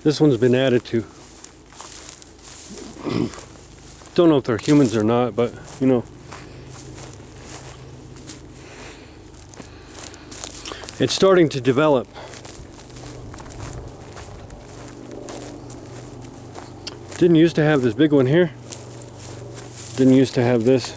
This one's been added to. Don't know if they're humans or not, but you know. It's starting to develop. Didn't used to have this big one here. Didn't used to have this.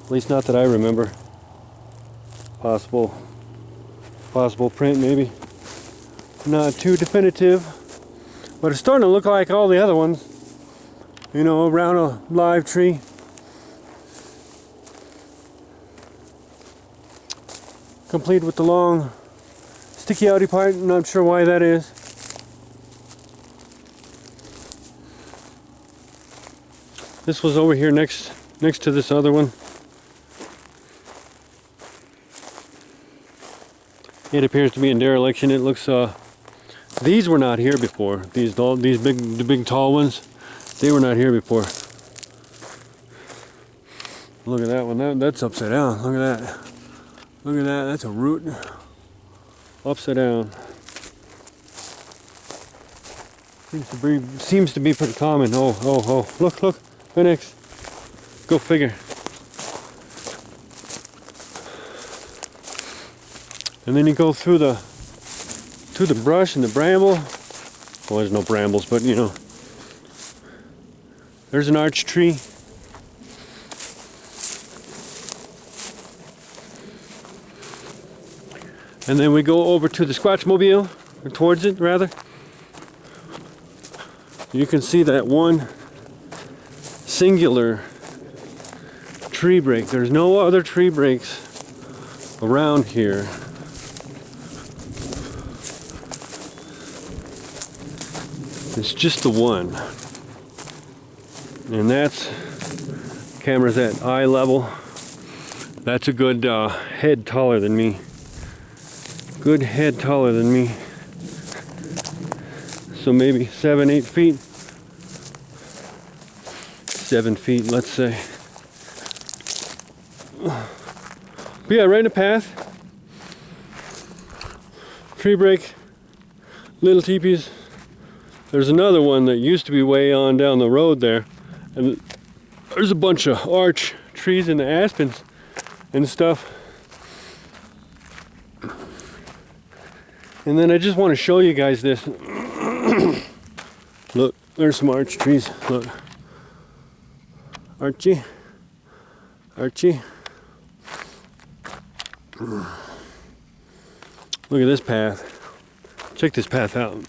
At least not that I remember. Possible print maybe. Not too definitive. But it's starting to look like all the other ones. You know, around a live tree. Complete with the long sticky outy part. I'm not sure why that is. This was over here next to this other one. It appears to be in dereliction. It looks these were not here before. These big tall ones, they were not here before. Look at that one. That's upside down. Look at that. Look at that. That's a root upside down. Seems to be pretty common. Oh. Look. Phoenix. Go figure. And then you go through the brush and the bramble. Well, there's no brambles, but you know. There's an arch tree. And then we go over to the Squatchmobile, or towards it rather. You can see that one singular tree break. There's no other tree breaks around here. It's just the one. And that's, camera's at eye level. That's a good head taller than me. Good head taller than me. So maybe 7-8 feet. 7 feet, let's say. But yeah, right in the path. Tree break. Little teepees. There's another one that used to be way on down the road there. And there's a bunch of arch trees and the aspens and stuff. And then I just want to show you guys this. Look, there's some arch trees. Look. Archie. Look at this path. Check this path out.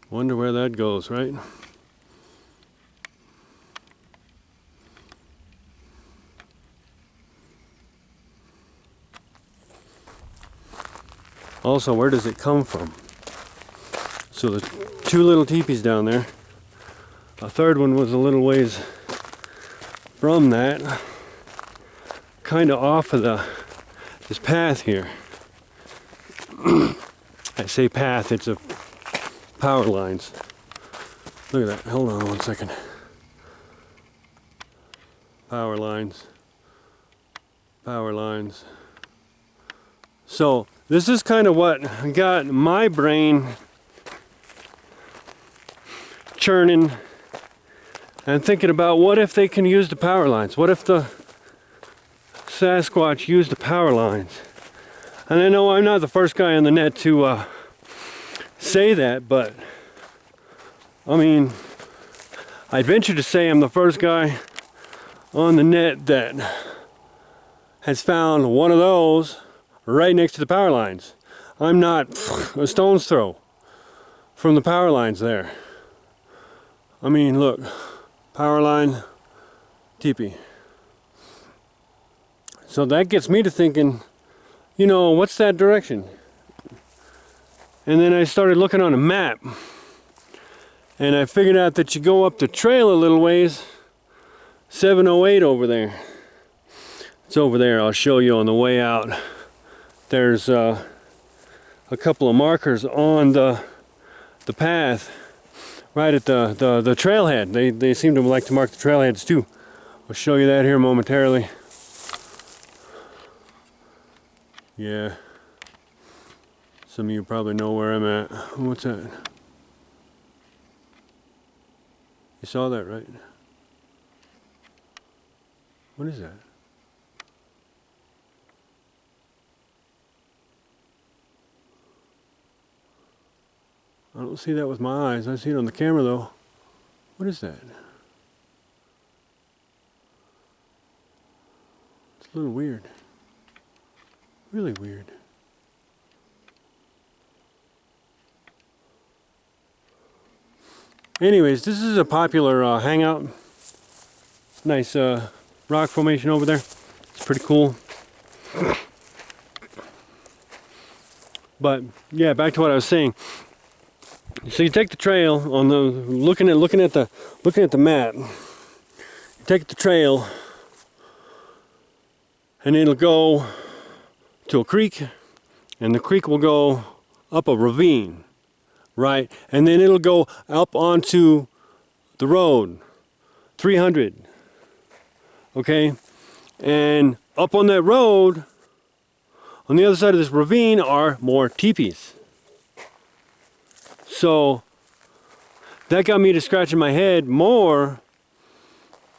Wonder where that goes, right? Also, where does it come from? So the two little teepees down there. A third one was a little ways from that. Kind of off of this path here. I say path, it's a power lines. Look at that. Hold on one second. Power lines. So this is kind of what got my brain churning and thinking about what if they can use the power lines? What if the Sasquatch used the power lines? And I know I'm not the first guy on the net to say that, but I mean, I'd venture to say I'm the first guy on the net that has found one of those right next to the power lines. I'm not a stone's throw from the power lines there. I mean, look, power line, teepee. So that gets me to thinking, you know, what's that direction? And then I started looking on a map, and I figured out that you go up the trail a little ways, 708 over there. It's over there. I'll show you on the way out. There's a couple of markers on the path right at the trailhead. They seem to like to mark the trailheads too. I'll show you that here momentarily. Yeah. Some of you probably know where I'm at. What's that? You saw that, right? What is that? I don't see that with my eyes. I see it on the camera though. What is that? It's a little weird. Really weird. Anyways, this is a popular hangout. Nice rock formation over there. It's pretty cool. But yeah, back to what I was saying. So you take the trail on the looking at the map. You take the trail, and it'll go to a creek, and the creek will go up a ravine, right? And then it'll go up onto the road, 300. Okay, and up on that road, on the other side of this ravine, are more teepees. So that got me to scratching my head more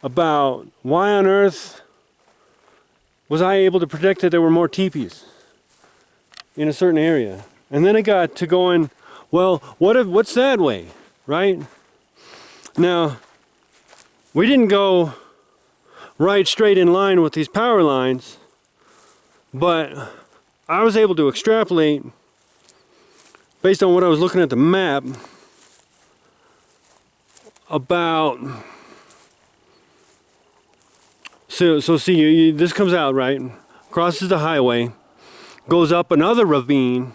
about why on earth was I able to predict that there were more teepees in a certain area. And then I got to going, well, what's that way, right? Now, we didn't go right straight in line with these power lines, but I was able to extrapolate based on what I was looking at the map about, so see, this comes out, right, crosses the highway, goes up another ravine,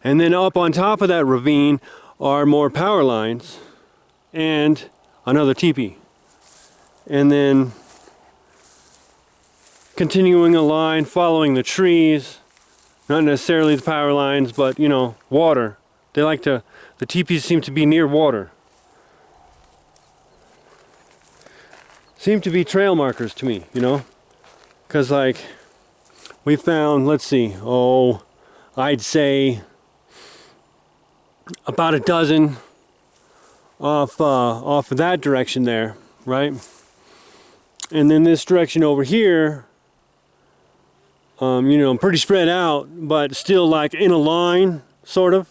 and then up on top of that ravine are more power lines and another teepee. And then continuing a line, following the trees, not necessarily the power lines, but you know, water. They like to, the teepees seem to be near water. Seem to be trail markers to me, you know? Because like, we found, let's see, I'd say about a dozen off of that direction there, right? And then this direction over here, you know, pretty spread out, but still like in a line, sort of.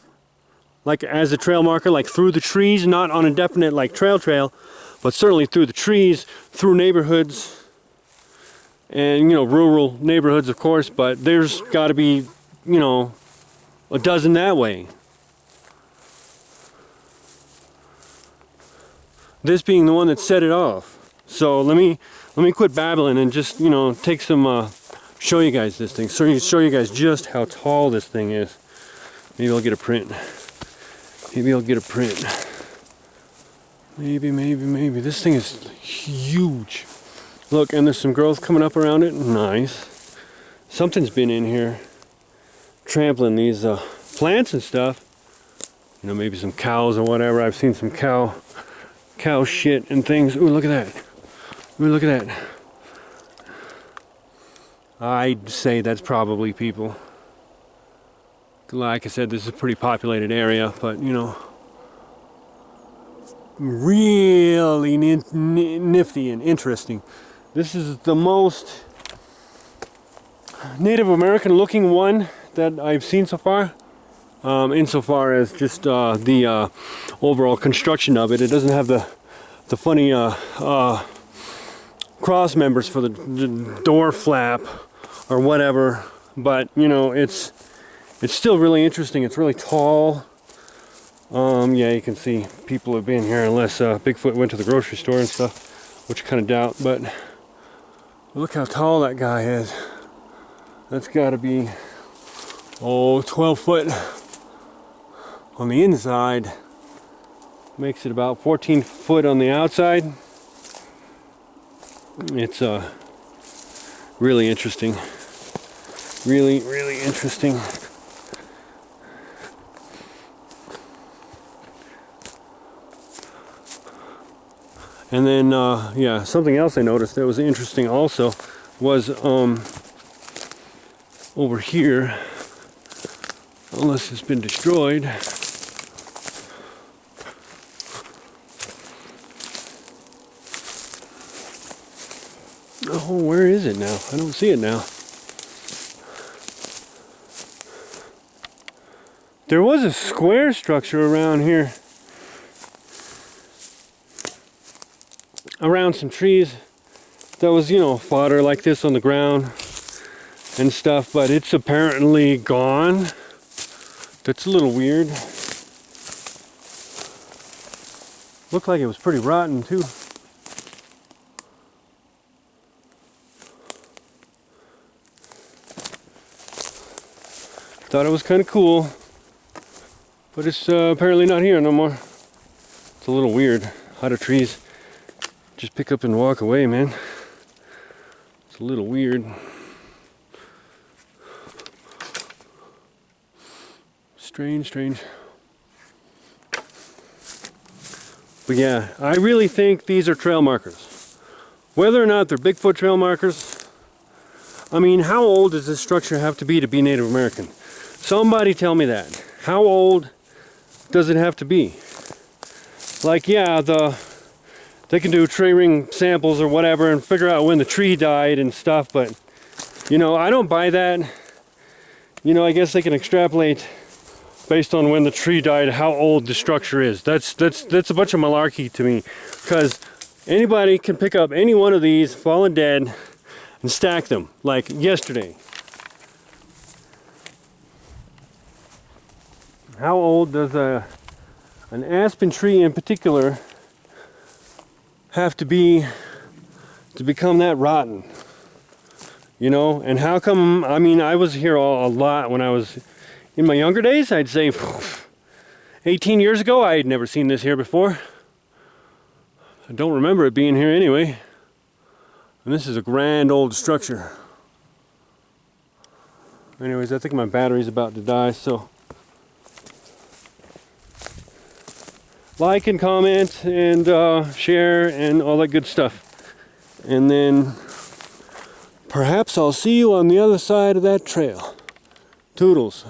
Like as a trail marker, like through the trees, not on a definite like trail, but certainly through the trees, through neighborhoods, and you know, rural neighborhoods of course, but there's got to be, you know, a dozen that way. This being the one that set it off. So let me quit babbling and just, you know, take some show you guys this thing. Show you guys just how tall this thing is. Maybe I'll get a print. Maybe I'll get a print. Maybe. This thing is huge. Look, and there's some growth coming up around it. Nice. Something's been in here trampling these plants and stuff. You know, maybe some cows or whatever. I've seen some cow shit and things. Ooh, look at that. Ooh, look at that. I'd say that's probably people. Like I said, this is a pretty populated area, but you know, really nifty and interesting. This is the most Native American looking one that I've seen so far. Insofar as just the overall construction of it. It doesn't have the funny cross members for the door flap or whatever, but you know, it's still really interesting. It's really tall. Yeah, you can see people have been here unless Bigfoot went to the grocery store and stuff, which I kind of doubt, but look how tall that guy is. That's got to be 12 foot on the inside. Makes it about 14 foot on the outside. It's really interesting. Really interesting. And then, yeah, something else I noticed that was interesting also was over here, unless it's been destroyed. Oh, where is it now? I don't see it now. There was a square structure around here, around some trees, that was, you know, fodder like this on the ground and stuff, but it's apparently gone. That's a little weird. Looked like it was pretty rotten too. Thought it was kind of cool, but it's apparently not here no more. It's a little weird. How do trees just pick up and walk away, man? It's a little weird. Strange, strange. But yeah, I really think these are trail markers. Whether or not they're Bigfoot trail markers, I mean, how old does this structure have to be Native American? Somebody tell me that. How old does it have to be? Like, yeah, they can do tree ring samples or whatever and figure out when the tree died and stuff, but, you know, I don't buy that. You know, I guess they can extrapolate based on when the tree died, how old the structure is. That's a bunch of malarkey to me, because anybody can pick up any one of these fallen dead and stack them like yesterday. How old does an aspen tree in particular have to be to become that rotten? You know, and how come, I mean, I was here a lot when I was in my younger days. I'd say 18 years ago, I had never seen this here before. I don't remember it being here anyway. And this is a grand old structure. Anyways, I think my battery's about to die, so like and comment and share and all that good stuff. And then perhaps I'll see you on the other side of that trail. Toodles.